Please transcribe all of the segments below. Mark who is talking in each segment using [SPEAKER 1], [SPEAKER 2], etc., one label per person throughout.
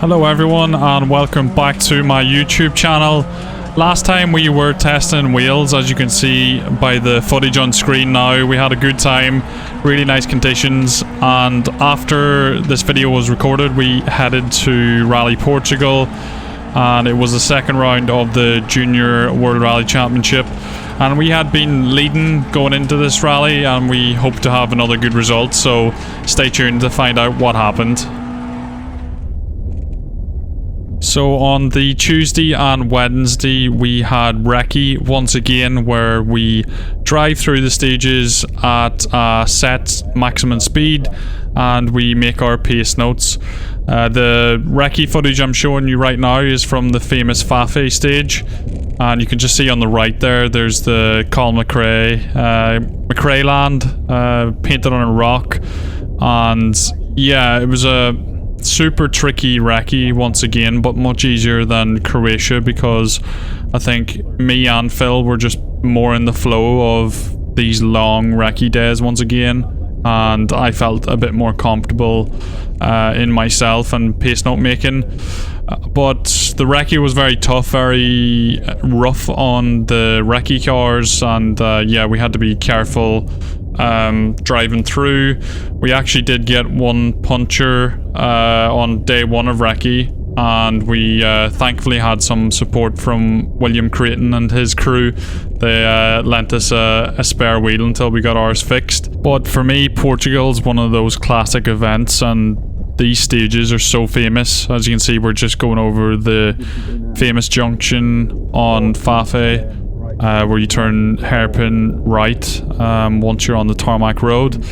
[SPEAKER 1] Hello everyone and welcome back to my YouTube channel. Last time we were testing wheels, as you can see by the footage on screen now. We had a good time, really nice conditions, and after this video was recorded we headed to Rally Portugal, and it was the second round of the Junior World Rally Championship, and we had been leading going into this rally and we hope to have another good result, so stay tuned to find out what happened. So on the Tuesday and Wednesday we had recce once again, where we drive through the stages at a set maximum speed and we make our pace notes. The recce footage I'm showing you right now is from the famous Fafe stage, and you can just see on the right there's the Colin McRae land painted on a rock. And yeah, it was a super tricky recce once again, but much easier than Croatia, because I think me and Phil were just more in the flow of these long recce days once again, and I felt a bit more comfortable in myself and pace note making. But the recce was very tough, very rough on the recce cars, and yeah, we had to be careful driving through. We actually did get one puncture on day one of recce, and we thankfully had some support from William Creighton and his crew. They lent us a spare wheel until we got ours fixed. But for me, Portugal's one of those classic events, and these stages are so famous. As you can see, we're just going over the famous junction on Fafe, where you turn hairpin right once you're on the tarmac road.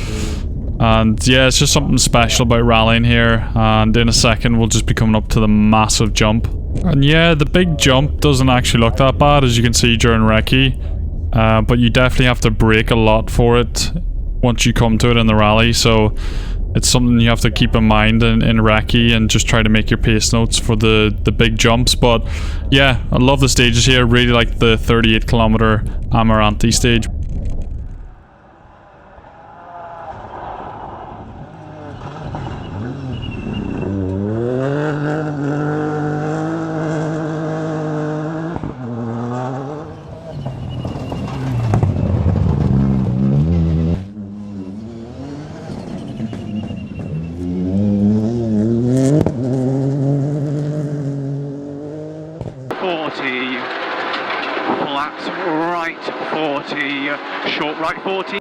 [SPEAKER 1] And yeah, it's just something special about rallying here, and in a second we'll just be coming up to the massive jump. And yeah, the big jump doesn't actually look that bad, as you can see during recce, but you definitely have to brake a lot for it once you come to it in the rally, so it's something you have to keep in mind in recce, and just try to make your pace notes for the big jumps. But yeah, I love the stages here. Really like the 38 kilometer Amarante stage.
[SPEAKER 2] Short right 40.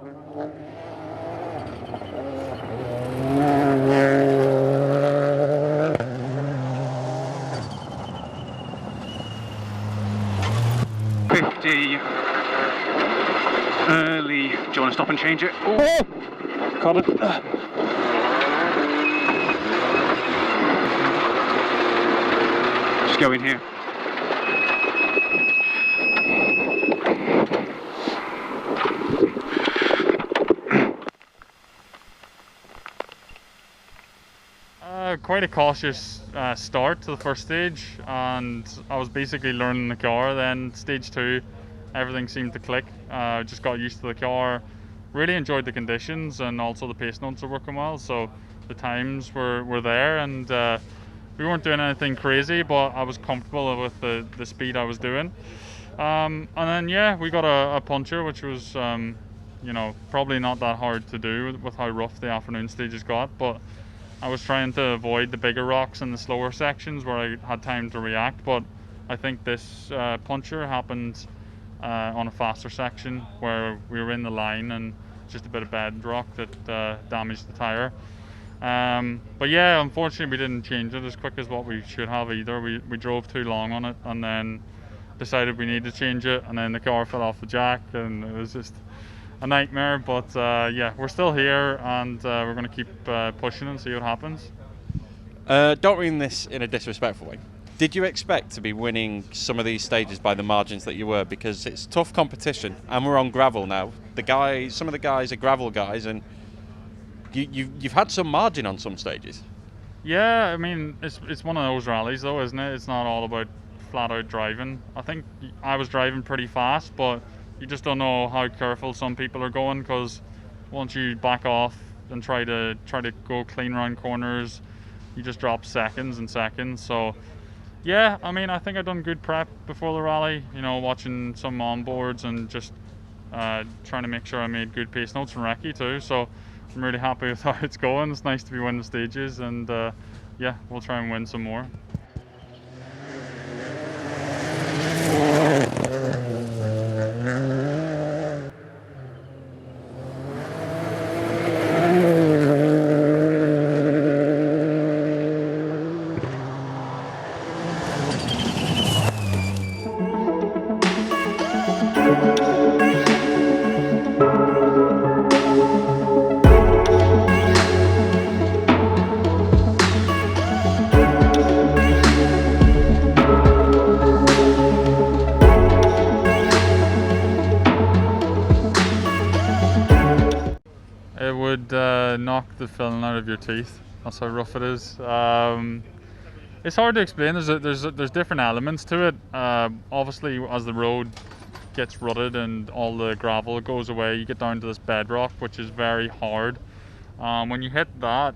[SPEAKER 2] Early. Do you want to stop and change it? Oh! Caught it. Just go in here.
[SPEAKER 1] Quite a cautious start to the first stage, and I was basically learning the car. Then stage 2, everything seemed to click. Just got used to the car, really enjoyed the conditions, and also the pace notes are working well, so the times were there, and we weren't doing anything crazy, but I was comfortable with the speed I was doing. And then yeah, we got a puncture, which was you know, probably not that hard to do with how rough the afternoon stages got, but I was trying to avoid the bigger rocks and the slower sections where I had time to react. But I think this puncture happened on a faster section where we were in the line and just a bit of bedrock that damaged the tire. But yeah, unfortunately we didn't change it as quick as what we should have either. We drove too long on it and then decided we needed to change it, and then the car fell off the jack and it was just a nightmare. But yeah, we're still here, and we're going to keep pushing and see what happens.
[SPEAKER 3] Don't mean this in a disrespectful way. Did you expect to be winning some of these stages by the margins that you were? Because it's tough competition, and we're on gravel now. Some of the guys are gravel guys, and you've had some margin on some stages.
[SPEAKER 1] Yeah, I mean, it's one of those rallies though, isn't it? It's not all about flat out driving. I think I was driving pretty fast, but you just don't know how careful some people are going, because once you back off and try to go clean around corners, you just drop seconds and seconds. So yeah, I mean, I think I've done good prep before the rally, you know, watching some onboards and just trying to make sure I made good pace notes from recce too. So I'm really happy with how it's going. It's nice to be winning stages, and yeah, we'll try and win some more. It would knock the filling out of your teeth. That's how rough it is. It's hard to explain. There's different elements to it. Obviously, as the road gets rutted and all the gravel goes away, you get down to this bedrock, which is very hard. When you hit that,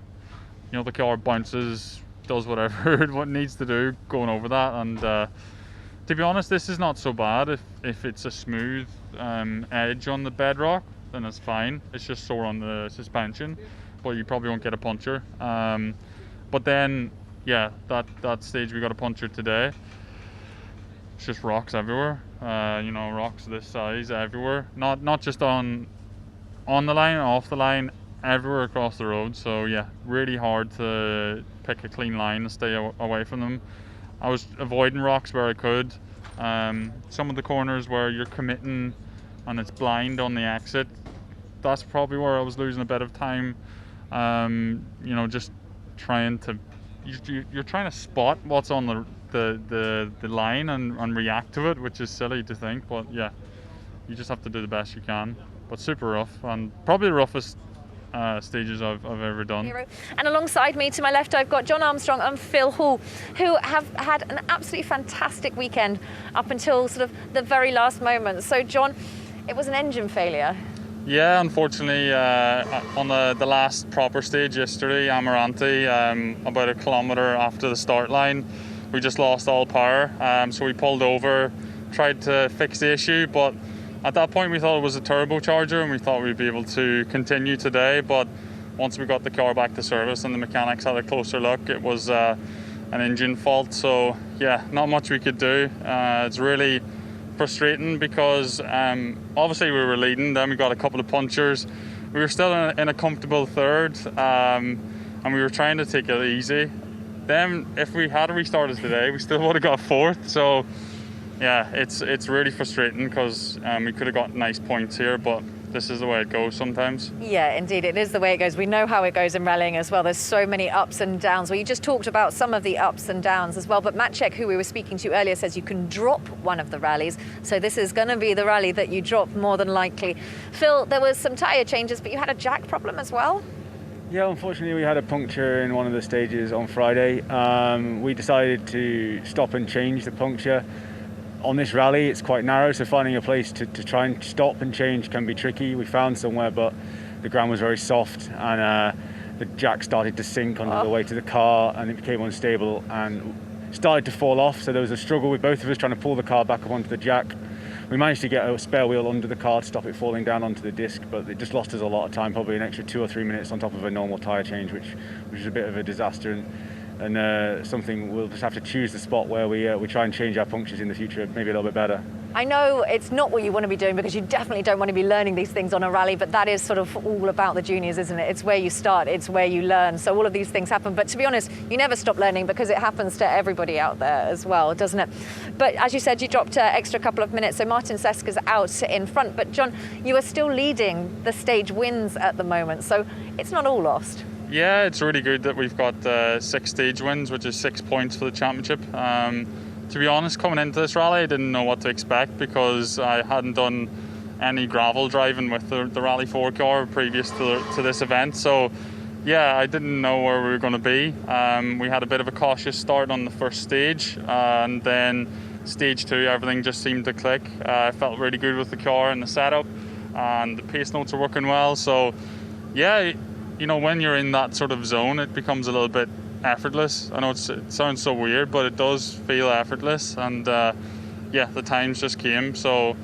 [SPEAKER 1] you know, the car bounces, does whatever it needs to do going over that. And to be honest, this is not so bad. If it's a smooth edge on the bedrock, then it's fine. It's just sore on the suspension, but you probably won't get a puncture. But then, yeah, that stage we got a puncture today. It's just rocks everywhere. You know, rocks this size everywhere. Not just on the line, off the line, everywhere across the road. So yeah, really hard to pick a clean line and stay away from them. I was avoiding rocks where I could. Some of the corners where you're committing and it's blind on the exit, that's probably where I was losing a bit of time. You know, just trying to, you're trying to spot what's on the line and react to it, which is silly to think, but yeah, you just have to do the best you can. But super rough, and probably the roughest stages I've ever done.
[SPEAKER 4] And alongside me to my left, I've got Jon Armstrong and Phil Hall, who have had an absolutely fantastic weekend up until sort of the very last moment. So Jon, it was an engine failure.
[SPEAKER 1] Yeah, unfortunately, on the last proper stage yesterday, Amarante, about a kilometre after the start line, we just lost all power. So we pulled over, tried to fix the issue, but at that point we thought it was a turbocharger and we thought we'd be able to continue today. But once we got the car back to service and the mechanics had a closer look, it was an engine fault. So yeah, not much we could do. It's really frustrating because obviously we were leading, then we got a couple of punctures. We were still in a comfortable third, and we were trying to take it easy. Then if we had restarted today, we still would have got fourth. So yeah, it's really frustrating because we could have got nice points here, but this is the way it goes sometimes.
[SPEAKER 4] Yeah, indeed, it is the way it goes. We know how it goes in rallying as well. There's so many ups and downs. Well, you just talked about some of the ups and downs as well, but Maciek, who we were speaking to earlier, says you can drop one of the rallies. So this is going to be the rally that you drop more than likely. Phil, there was some tyre changes, but you had a jack problem as well?
[SPEAKER 2] Yeah, unfortunately we had a puncture in one of the stages on Friday. We decided to stop and change the puncture. On this rally, it's quite narrow, so finding a place to try and stop and change can be tricky. We found somewhere, but the ground was very soft, and the jack started to sink under the weight of the car, and it became unstable and started to fall off. So there was a struggle with both of us trying to pull the car back up onto the jack. We managed to get a spare wheel under the car to stop it falling down onto the disc, but it just lost us a lot of time, probably an extra 2 or 3 minutes on top of a normal tyre change, which is a bit of a disaster. And something we'll just have to choose the spot where we try and change our punctures in the future, maybe a little bit better.
[SPEAKER 4] I know it's not what you want to be doing because you definitely don't want to be learning these things on a rally, but that is sort of all about the juniors, isn't it? It's where you start, it's where you learn. So all of these things happen. But to be honest, you never stop learning because it happens to everybody out there as well, doesn't it? But as you said, you dropped an extra couple of minutes, so Martin Seska's out in front. But Jon, you are still leading the stage wins at the moment, so it's not all lost.
[SPEAKER 1] Yeah, it's really good that we've got 6 stage wins, which is 6 points for the championship. To be honest, coming into this rally, I didn't know what to expect because I hadn't done any gravel driving with the Rally 4 car previous to this event. So yeah, I didn't know where we were going to be. We had a bit of a cautious start on the first stage, and then stage 2, everything just seemed to click. I felt really good with the car and the setup, and the pace notes are working well. So yeah, you know, when you're in that sort of zone, it becomes a little bit effortless. I know it sounds so weird, but it does feel effortless, and yeah, the times just came. So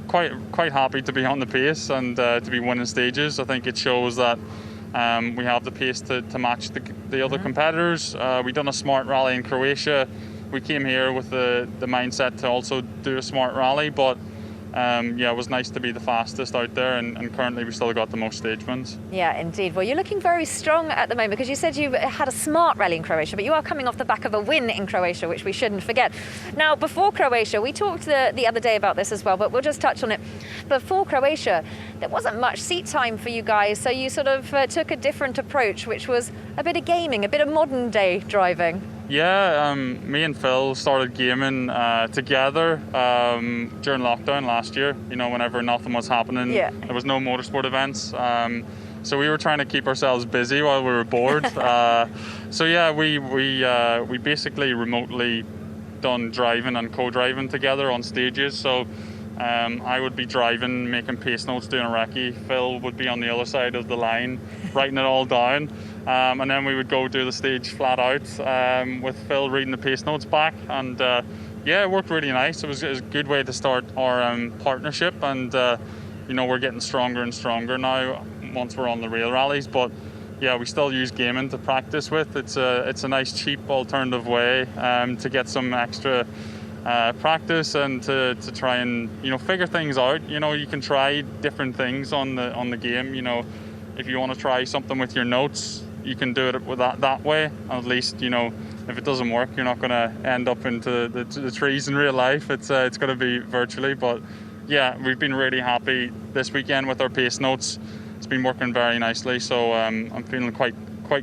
[SPEAKER 1] quite happy to be on the pace and to be winning stages. I think it shows that we have the pace to match the other competitors. We done a smart rally in Croatia. We came here with the mindset to also do a smart rally, but yeah, it was nice to be the fastest out there, and currently we still got the most stage wins.
[SPEAKER 4] Yeah, indeed. Well, you're looking very strong at the moment, because you said you had a smart rally in Croatia, but you are coming off the back of a win in Croatia, which we shouldn't forget. Now, before Croatia, we talked the other day about this as well, but we'll just touch on it. Before Croatia, there wasn't much seat time for you guys, so you sort of took a different approach, which was a bit of gaming, a bit of modern day driving.
[SPEAKER 1] Yeah, me and Phil started gaming together during lockdown last year. You know, whenever nothing was happening, there was no motorsport events. So we were trying to keep ourselves busy while we were bored. So yeah, we basically remotely done driving and co-driving together on stages. So I would be driving, making pace notes, doing a recce. Phil would be on the other side of the line, writing it all down. And then we would go do the stage flat out with Phil reading the pace notes back. And yeah, it worked really nice. It was a good way to start our partnership. And you know, we're getting stronger and stronger now once we're on the real rallies. But yeah, we still use gaming to practice with. It's a nice, cheap alternative way to get some extra practice and to try and, you know, figure things out. You know, you can try different things on the game. You know, if you want to try something with your notes, you can do it with that way. And at least, you know, if it doesn't work, you're not going to end up into the trees in real life. It's going to be virtually. But yeah, we've been really happy this weekend with our pace notes. It's been working very nicely. So I'm feeling quite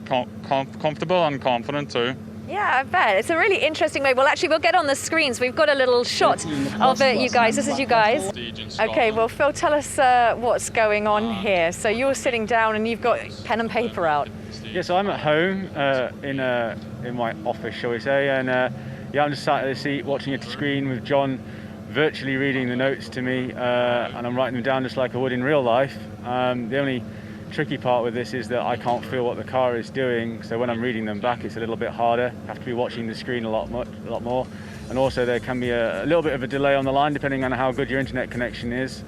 [SPEAKER 1] comfortable and confident too.
[SPEAKER 4] Yeah, I bet. It's a really interesting way. Well, actually, we'll get on the screens. We've got a little shot of you guys. This is you guys. Okay, well, Phil, tell us what's going on here. So you're sitting down and you've got pen and paper out.
[SPEAKER 2] Yeah, so I'm at home in my office, shall we say, and yeah, I'm just sat at the seat watching a screen with Jon virtually reading the notes to me, and I'm writing them down just like I would in real life. The only tricky part with this is that I can't feel what the car is doing, so when I'm reading them back it's a little bit harder. I have to be watching the screen a lot more, and also there can be a little bit of a delay on the line depending on how good your internet connection is,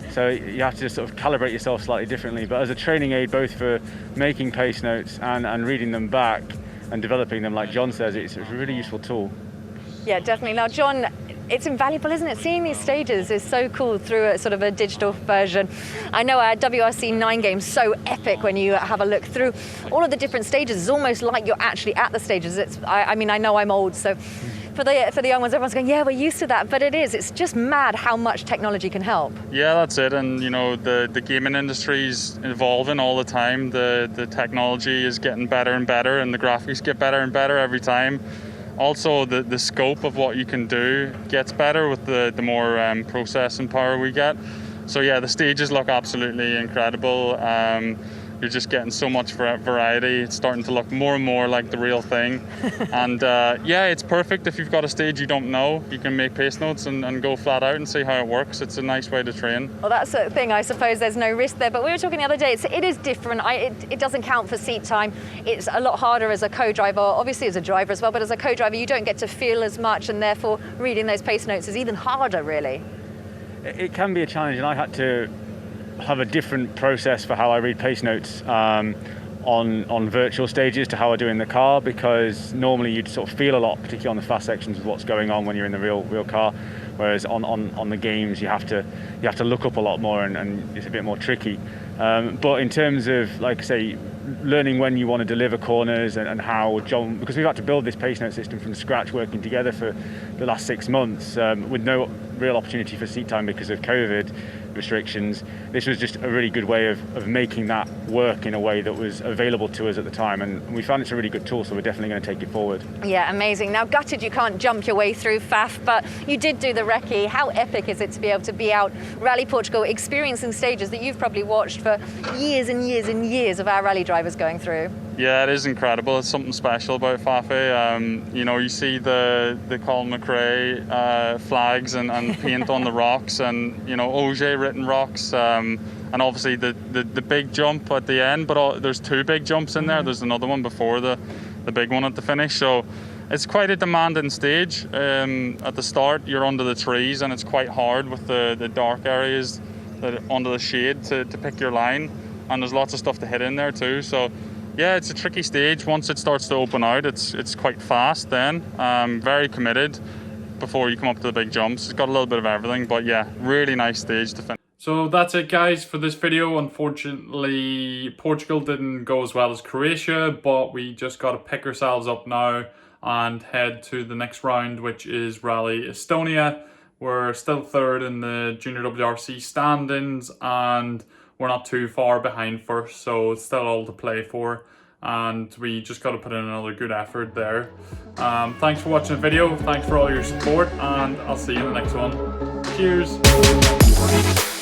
[SPEAKER 2] so you have to just sort of calibrate yourself slightly differently. But as a training aid, both for making pace notes and reading them back and developing them, like Jon says, it's a really useful tool.
[SPEAKER 4] Yeah, definitely. Now, Jon, it's invaluable, isn't it? Seeing these stages is so cool through a sort of a digital version. I know our WRC 9 game's so epic when you have a look through all of the different stages. It's almost like you're actually at the stages. I mean, I know I'm old, so for the young ones, everyone's going, yeah, we're used to that. But it's just mad how much technology can help. Yeah,
[SPEAKER 1] that's it. And you know, the gaming industry's evolving all the time. The technology is getting better and better, and the graphics get better and better every time. Also, the scope of what you can do gets better with the more processing power we get. So yeah, the stages look absolutely incredible. You're just getting so much variety. It's starting to look more and more like the real thing. And yeah, it's perfect if you've got a stage you don't know. You can make pace notes and go flat out and see how it works. It's a nice way to train.
[SPEAKER 4] Well, that's the thing. I suppose there's no risk there. But we were talking the other day, it is different. It doesn't count for seat time. It's a lot harder as a co-driver, obviously as a driver as well, but as a co-driver you don't get to feel as much, and therefore reading those pace notes is even harder, really.
[SPEAKER 2] It can be a challenge, and I had to have a different process for how I read pace notes on virtual stages to how I do in the car, because normally you'd sort of feel a lot, particularly on the fast sections, of what's going on when you're in the real car, whereas on the games you have to look up a lot more, and it's a bit more tricky. But in terms of, like I say, learning when you want to deliver corners and how Jon, because we've had to build this pace note system from scratch, working together for the last 6 months with no real opportunity for seat time because of COVID restrictions. This was just a really good way of making that work in a way that was available to us at the time, and we found it's a really good tool, so we're definitely going to take it forward.
[SPEAKER 4] Yeah, amazing. Now, gutted you can't jump your way through FAF, but you did do the recce. How epic is it to be able to be out Rally Portugal, experiencing stages that you've probably watched for years and years and years of our rally drivers going through?
[SPEAKER 1] Yeah, it is incredible. It's something special about FAFE. You know, you see the Colin McRae flags and paint on the rocks, and you know, Auger written rocks, and obviously the big jump at the end. But there's two big jumps in there. There's another one before the the big one at the finish. So it's quite a demanding stage. At the start, you're under the trees, and it's quite hard with the dark areas that under the shade to pick your line, and there's lots of stuff to hit in there too. So yeah, it's a tricky stage. Once it starts to open out, it's quite fast then. Very committed before you come up to the big jumps. It's got a little bit of everything, but yeah, really nice stage to finish. So that's it, guys, for this video. Unfortunately, Portugal didn't go as well as Croatia, but we just got to pick ourselves up now and head to the next round, which is Rally Estonia. We're still third in the Junior WRC standings, and we're not too far behind first, so it's still all to play for, and we just got to put in another good effort there. Thanks for watching the video, thanks for all your support, and I'll see you in the next one. Cheers!